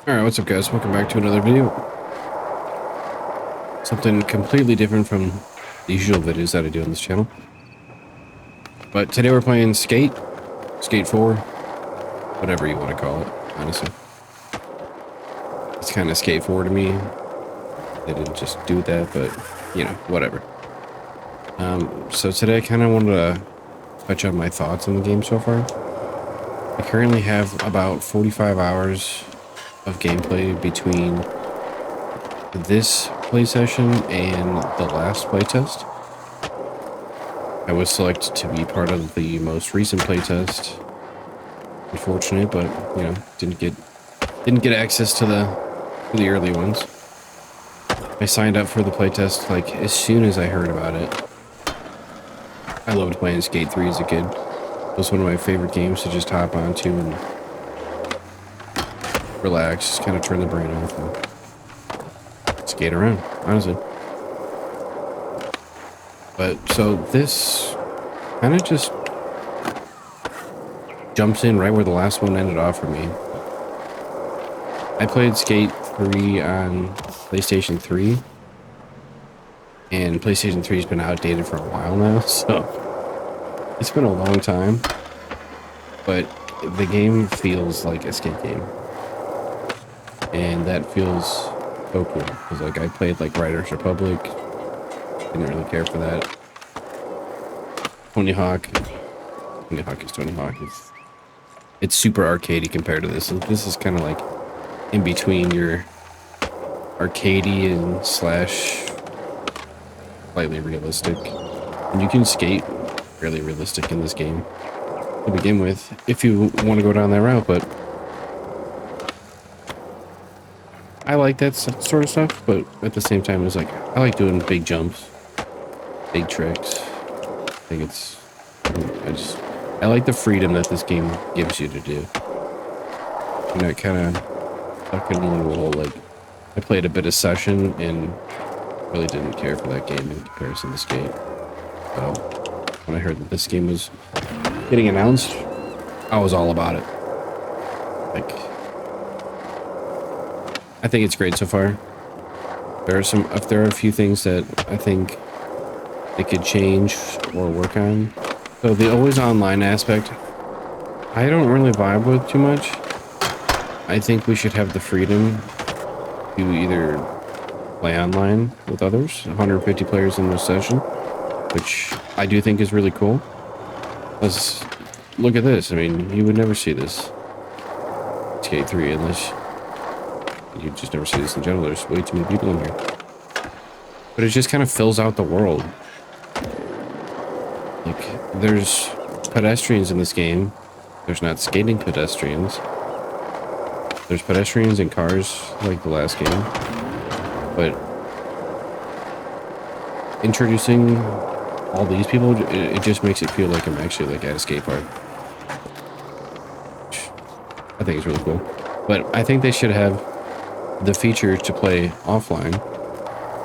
Alright, what's up guys? Welcome back to another video. Something completely different from the usual videos that I do on this channel. But today we're playing Skate 4, whatever you want to call it, honestly. It's kind of Skate 4 to me. They didn't just do that, but, you know, whatever. So today I kind of wanted to touch on my thoughts on the game so far. I currently have about 45 hours of gameplay between this play session and the last playtest. I was selected to be part of the most recent playtest. Unfortunate, but you know, didn't get access to the early ones. I signed up for the playtest like as soon as I heard about it. I loved playing Skate 3 as a kid. It was one of my favorite games to just hop onto and relax, just kind of turn the brain off and skate around, honestly. But so this kind of just jumps in right where the last one ended off for me. I played Skate 3 on PlayStation 3, and PlayStation 3 has been outdated for a while now, so it's been a long time, but the game feels like a skate game, and that feels so cool, because like I played like Riders Republic, didn't really care for that. Tony Hawk is Tony Hawk. It's super arcadey compared to this. This is kind of like in between your arcadey and slash slightly realistic. And you can skate fairly realistic in this game to begin with, if you want to go down that route, but I like that sort of stuff, but at the same time, it's like, I like doing big jumps, big tricks. I think I like the freedom that this game gives you to do. You know, it kind of stuck in one little, like, I played a bit of Session and really didn't care for that game in comparison to Skate. So when I heard that this game was getting announced, I was all about it. Like, I think it's great so far. There are a few things that I think they could change or work on. So the always online aspect, I don't really vibe with too much. I think we should have the freedom to either play online with others, 150 players in this session, which I do think is really cool. Let's look at this. I mean, you would never see this Skate 3 unless you just never see this in general. There's way too many people in here. But it just kind of fills out the world. Like, there's pedestrians in this game. There's not skating pedestrians. There's pedestrians and cars like the last game. But introducing all these people, it just makes it feel like I'm actually like at a skate park. Which I think is really cool. But I think they should have the feature to play offline,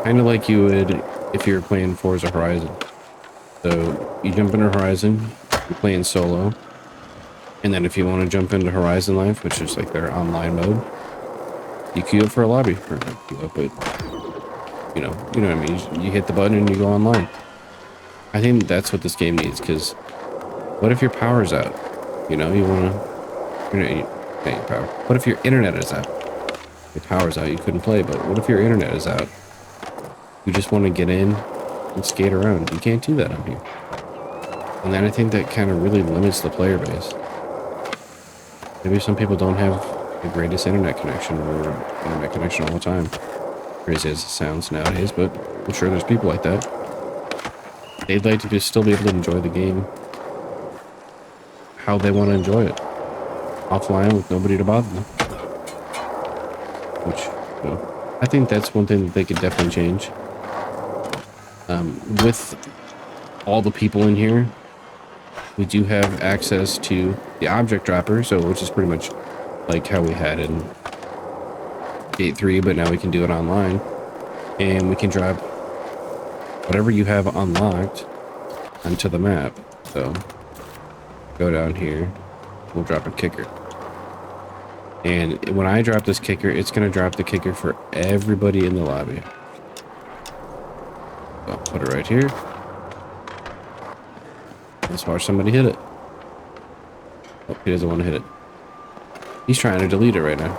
kind of like you would if you were playing Forza Horizon. So you jump into Horizon, you're playing solo, and then if you want to jump into Horizon Life, which is like their online mode, you queue up for a lobby, or not queue up, but you know what I mean. You hit the button and you go online. I think that's what this game needs, because what if your power's out? You know, you want to, power. What if your internet is out? Your power's out, you couldn't play, but what if your internet is out? You just want to get in and skate around. You can't do that on here. And then I think that kind of really limits the player base. Maybe some people don't have the greatest internet connection or internet connection all the time. Crazy as it sounds nowadays, but I'm sure there's people like that. They'd like to just still be able to enjoy the game how they want to enjoy it. Offline with nobody to bother them. Which, you know, I think that's one thing that they could definitely change. With all the people in here, we do have access to the object dropper, so which is pretty much like how we had in Skate 3, but now we can do it online. And we can drop whatever you have unlocked onto the map. So go down here, we'll drop a kicker. And when I drop this kicker, it's going to drop the kicker for everybody in the lobby. So I'll put it right here. Let's watch somebody hit it. Oh, he doesn't want to hit it. He's trying to delete it right now.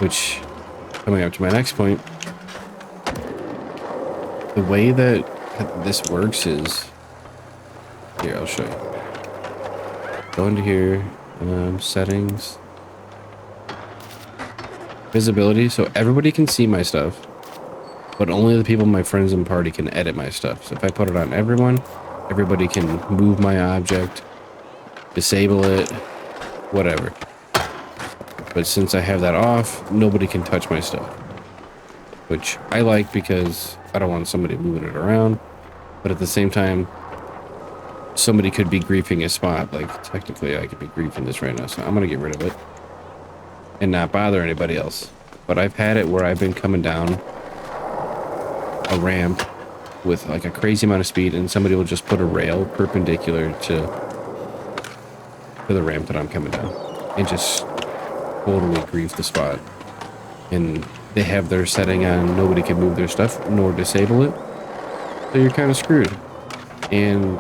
Which, coming up to my next point, the way that this works is... Here, I'll show you. Go into here, settings, visibility, so everybody can see my stuff, but only the people my friends and party can edit my stuff. So if I put it on everyone, everybody can move my object, disable it, whatever. But since I have that off, nobody can touch my stuff, which I like because I don't want somebody moving it around, but at the same time, somebody could be griefing a spot. Like, technically I could be griefing this right now, so I'm gonna get rid of it and not bother anybody else. But I've had it where I've been coming down a ramp with like a crazy amount of speed, and somebody will just put a rail perpendicular to the ramp that I'm coming down and just totally grief the spot. And they have their setting on nobody can move their stuff nor disable it, so you're kind of screwed. And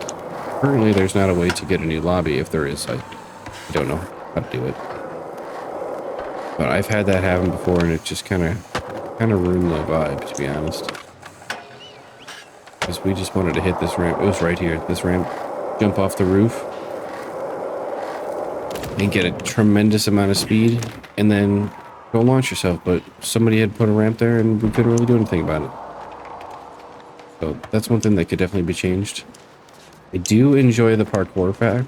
currently there's not a way to get a new lobby. If there is, I don't know how to do it. But I've had that happen before, and it just kind of ruined the vibe, to be honest. Because we just wanted to hit this ramp. It was right here, this ramp. Jump off the roof and get a tremendous amount of speed, and then go launch yourself. But somebody had put a ramp there, and we couldn't really do anything about it. So that's one thing that could definitely be changed. I do enjoy the parkour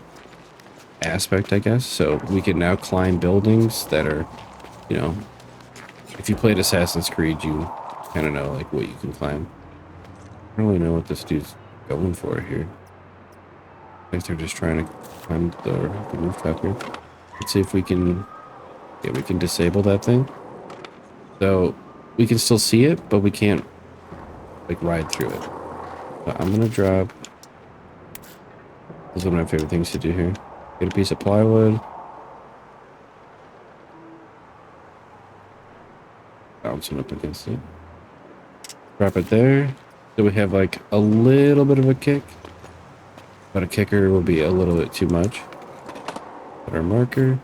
aspect, I guess. So we can now climb buildings that are, you know, if you played Assassin's Creed, you kind of know like what you can climb. I don't really know what this dude's going for here. I think they're just trying to climb the rooftop here. Let's see if we can, yeah, we can disable that thing. So we can still see it, but we can't like ride through it. So I'm gonna drop. This is one of my favorite things to do here. Get a piece of plywood. Bouncing up against it. Drop it there. So we have like a little bit of a kick. But a kicker will be a little bit too much. Put our marker.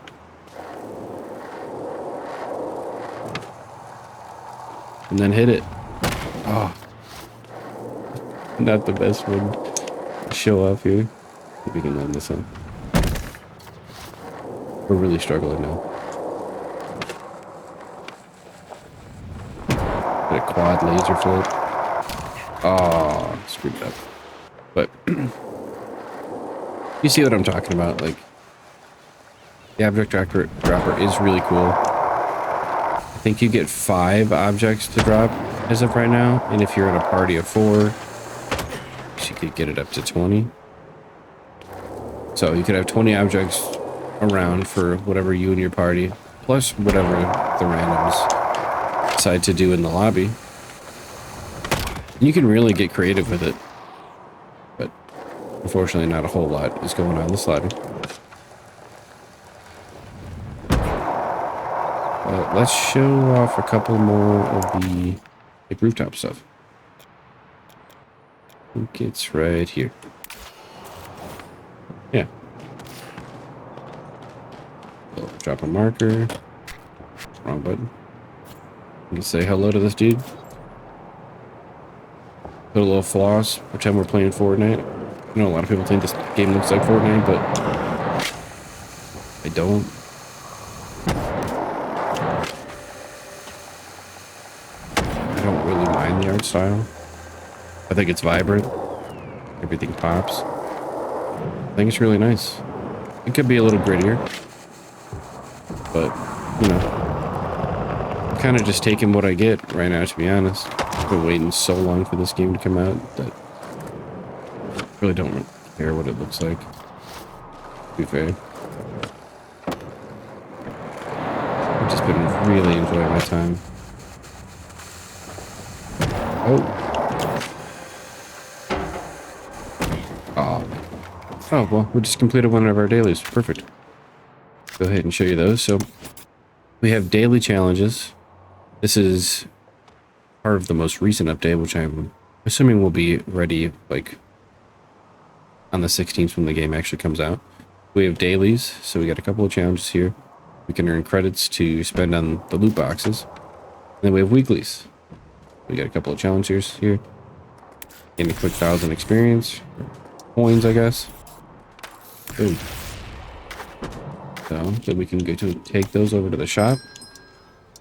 And then hit it. Oh. Not the best one to show off here. If we can land this one. We're really struggling now. Get a quad laser flip. Oh, screwed it up. But you see what I'm talking about. Like, the object dropper is really cool. I think you get 5 objects to drop as of right now. And if you're in a party of 4, you could get it up to 20. So you could have 20 objects around for whatever you and your party, plus whatever the randoms decide to do in the lobby. You can really get creative with it. But unfortunately, not a whole lot is going on in this lobby. Let's show off a couple more of the rooftop stuff. I think it's right here. Yeah. So drop a marker. Wrong button. You can say hello to this dude. Put a little floss. Pretend we're playing Fortnite. I know a lot of people think this game looks like Fortnite, but I don't. I don't really mind the art style. I think it's vibrant. Everything pops. I think it's really nice. It could be a little grittier, but you know, I'm kind of just taking what I get right now, to be honest. I've been waiting so long for this game to come out that I really don't care what it looks like, to be fair. I've just been really enjoying my time. Oh, well, we just completed one of our dailies. Perfect. go ahead and show you those. So we have daily challenges. This is part of the most recent update, which I'm assuming will be ready like on the 16th when the game actually comes out. We have dailies, so we got a couple of challenges here. We can earn credits to spend on the loot boxes. And then we have weeklies. We got a couple of challenges here. Gain a quick 1,000 experience. Coins, I guess. Boom. So then we can go to take those over to the shop.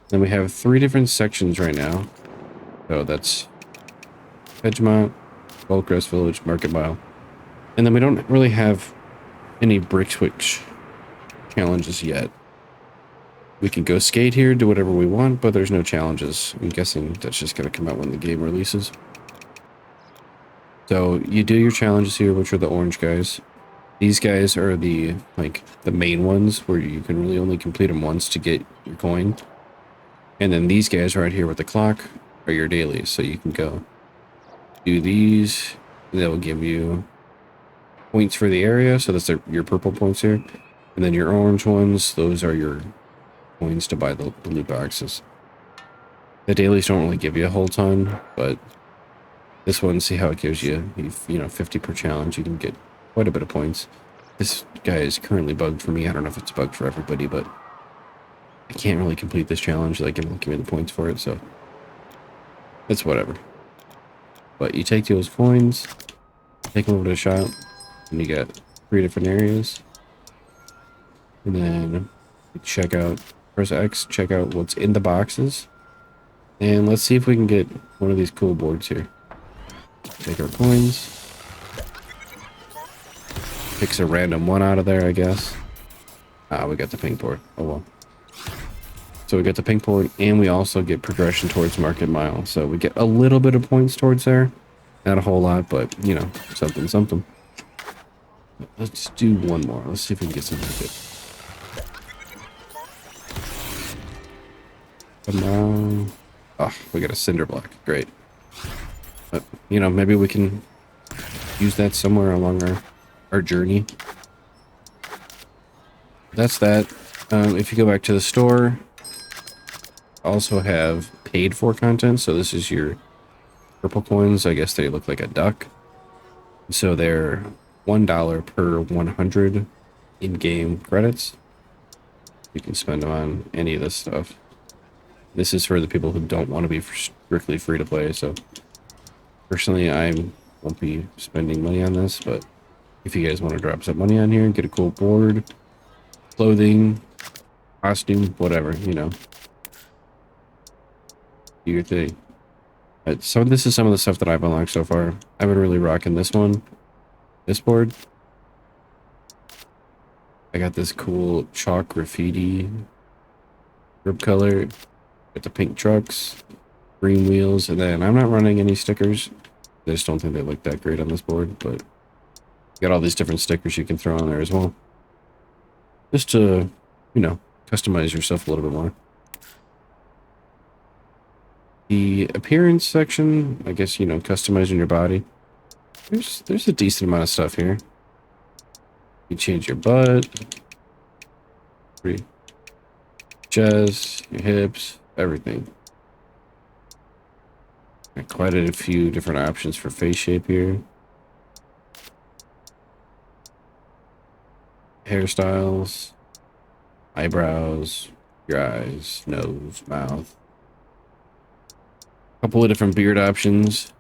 Then we have 3 different sections right now. So that's Edgemont, Goldcrest Village, Market Mile. And then we don't really have any brick switch challenges yet. We can go skate here, do whatever we want, but there's no challenges. I'm guessing that's just going to come out when the game releases. So you do your challenges here, which are the orange guys. These guys are the main ones where you can really only complete them once to get your coin. And then these guys right here with the clock are your dailies. So you can go do these, and that will give you points for the area. So that's your purple points here. And then your orange ones, those are your coins to buy the loot boxes. The dailies don't really give you a whole ton, but this one, see how it gives you, 50 per challenge. You can get quite a bit of points. This guy is currently bugged for me. I don't know if it's bugged for everybody, but I can't really complete this challenge. Like, it won't give me the points for it, so it's whatever. But you take those coins, take them over to the shop, and you get 3 different areas. And then you check out, press X, check out what's in the boxes. And let's see if we can get one of these cool boards here. Take our coins. Picks a random one out of there, I guess. Ah, we got the pink board. Oh well. So we got the pink board, and we also get progression towards Market Mile. So we get a little bit of points towards there. Not a whole lot, but, something, something. Let's do one more. Let's see if we can get something good. Come on. Oh, we got a cinder block. Great. But, maybe we can use that somewhere along our journey. That's that. If you go back to the store, also have paid for content. So this is your purple coins. I guess they look like a duck. So they're $1 per 100 in-game credits. You can spend them on any of this stuff. This is for the people who don't want to be strictly free to play. So personally, I won't be spending money on this, but if you guys want to drop some money on here and get a cool board, clothing, costume, whatever, do your thing. So this is some of the stuff that I've unlocked so far. I've been really rocking this one. This board. I got this cool chalk graffiti grip color. Got the pink trucks, green wheels, and then I'm not running any stickers. I just don't think they look that great on this board, but you got all these different stickers you can throw on there as well. Just to, customize yourself a little bit more. The appearance section, I guess, customizing your body. There's a decent amount of stuff here. You change your butt, your chest, your hips, everything. Got quite a few different options for face shape here. Hairstyles, eyebrows, your eyes, nose, mouth. A couple of different beard options.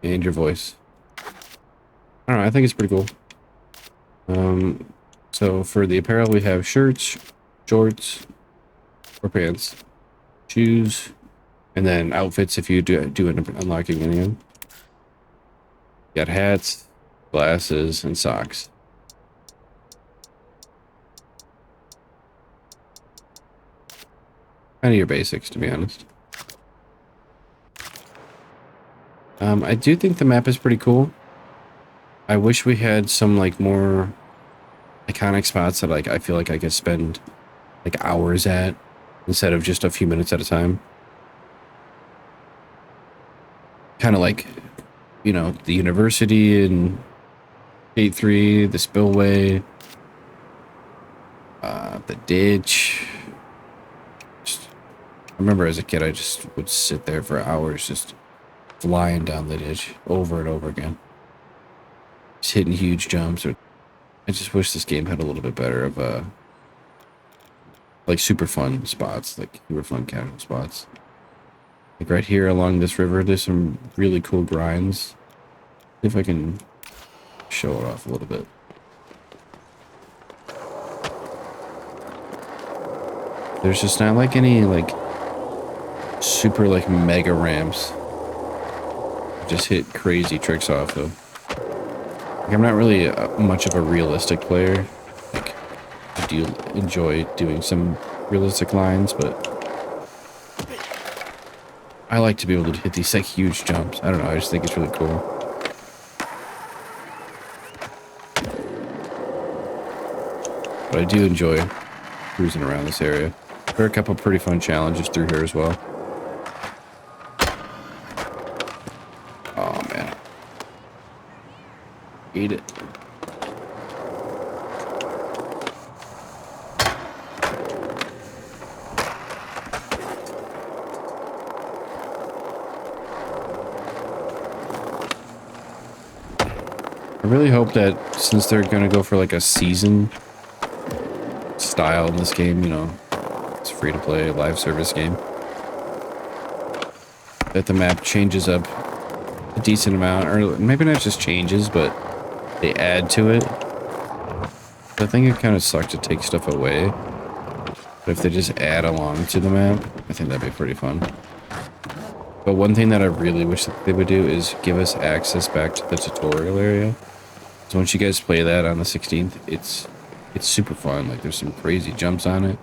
And your voice. I don't know, I think it's pretty cool. So for the apparel, we have shirts, shorts, or pants, shoes, and then outfits if you do end up unlocking any of them. You got hats, glasses, and socks. Kind of your basics, to be honest. I do think the map is pretty cool. I wish we had some more iconic spots that I feel like I could spend hours at instead of just a few minutes at a time. Kind of the university and Gate 3, the spillway, The ditch. Just, I remember as a kid, I just would sit there for hours just flying down the ditch over and over again. Just hitting huge jumps. Or I just wish this game had a little bit better of like super fun spots, like super fun casual spots. Like right here along this river, there's some really cool grinds. See if I can show it off a little bit. There's just not like any like super like mega ramps. Just hit crazy tricks off of. Like, I'm not really much of a realistic player. Like I do enjoy doing some realistic lines, but I like to be able to hit these like huge jumps. I don't know, I just think it's really cool. But I do enjoy cruising around this area. There are a couple pretty fun challenges through here as well. Oh man. Eat it. I really hope that since they're gonna go for like a season style in this game, you know, it's free to play live service game, that the map changes up a decent amount, or maybe not just changes, but they add to it. I think it kind of sucks to take stuff away, but if they just add along to the map, I think that'd be pretty fun. But one thing that I really wish that they would do is give us access back to the tutorial area. So once you guys play that on the 16th, it's super fun. Like there's some crazy jumps on it.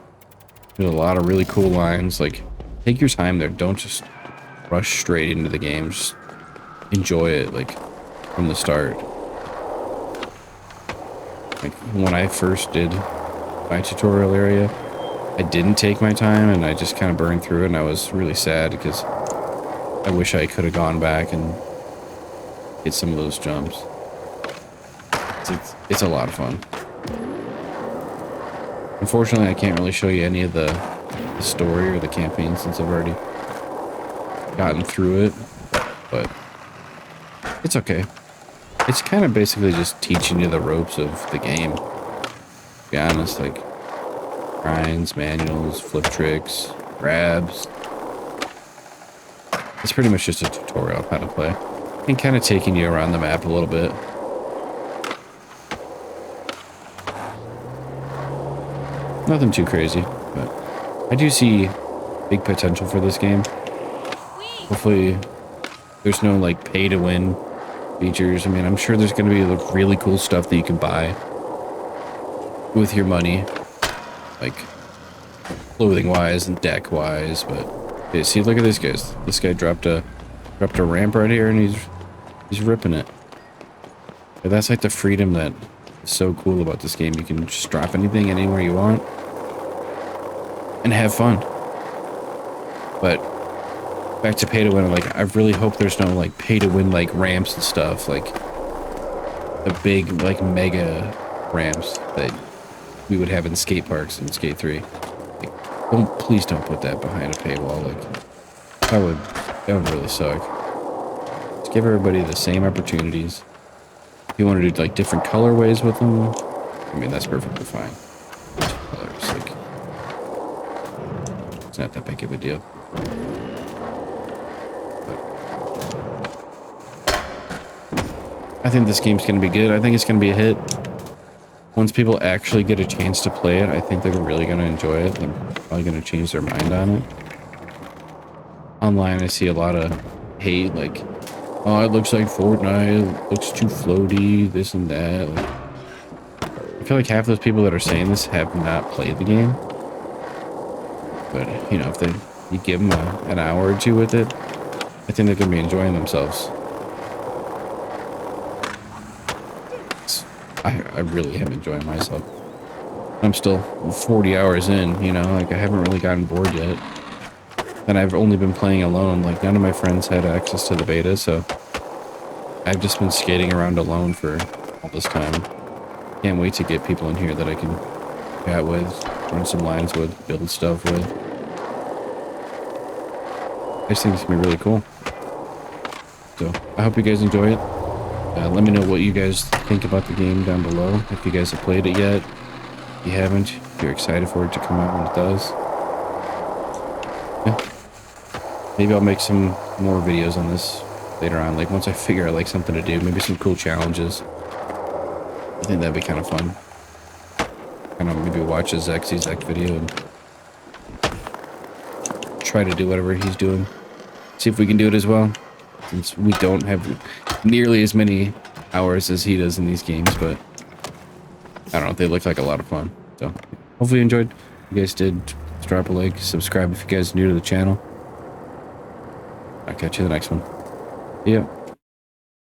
There's a lot of really cool lines. Like take your time there. Don't just rush straight into the game. Just enjoy it like from the start. Like when I first did my tutorial area, I didn't take my time and I just kind of burned through it, and I was really sad because I wish I could have gone back and hit some of those jumps. It's a lot of fun. Unfortunately, I can't really show you any of the story or the campaign since I've already gotten through it, but it's okay. It's kind of basically just teaching you the ropes of the game. To be honest, like grinds, manuals, flip tricks, grabs. It's pretty much just a tutorial on how to play and kind of taking you around the map a little bit. Nothing too crazy, but I do see big potential for this game. Hopefully there's no like pay to win features. I mean, I'm sure there's going to be like really cool stuff that you can buy with your money, like clothing wise and deck wise. But okay, see, look at this guys. This guy dropped a ramp right here, and he's ripping it. But that's like the freedom that is so cool about this game. You can just drop anything anywhere you want and have fun. But back to pay to win, like I really hope there's no like pay to win like ramps and stuff, like the big like mega ramps that we would have in skate parks and Skate 3. Like, please don't put that behind a paywall. Like that would really suck. Just give everybody the same opportunities. If you want to do like different colorways with them, I mean that's perfectly fine. Colors, like it's not that big of a deal. I think this game's going to be good. I think it's going to be a hit. Once people actually get a chance to play it, I think they're really going to enjoy it. They're probably going to change their mind on it. Online, I see a lot of hate, like, oh, it looks like Fortnite, it looks too floaty, this and that. Like, I feel like half those people that are saying this have not played the game. But, you know, if you give them an hour or two with it, I think they're going to be enjoying themselves. I really am enjoying myself. I'm still 40 hours in, you know, like I haven't really gotten bored yet. And I've only been playing alone. Like none of my friends had access to the beta, so I've just been skating around alone for all this time. Can't wait to get people in here that I can chat with, run some lines with, build stuff with. I just think it's gonna be really cool. So I hope you guys enjoy it. Let me know what you guys think about the game down below. If you guys have played it yet, if you haven't, if you're excited for it to come out when it does. Yeah. Maybe I'll make some more videos on this later on. Like once I figure out like something to do, maybe some cool challenges. I think that'd be kind of fun. Kind of maybe watch a Zach video and try to do whatever he's doing. See if we can do it as well. Since we don't have nearly as many hours as he does in these games, but I don't know, they look like a lot of fun. So hopefully you enjoyed. If you guys did, just drop a like, subscribe if you guys are new to the channel. I'll catch you in the next one. Yeah.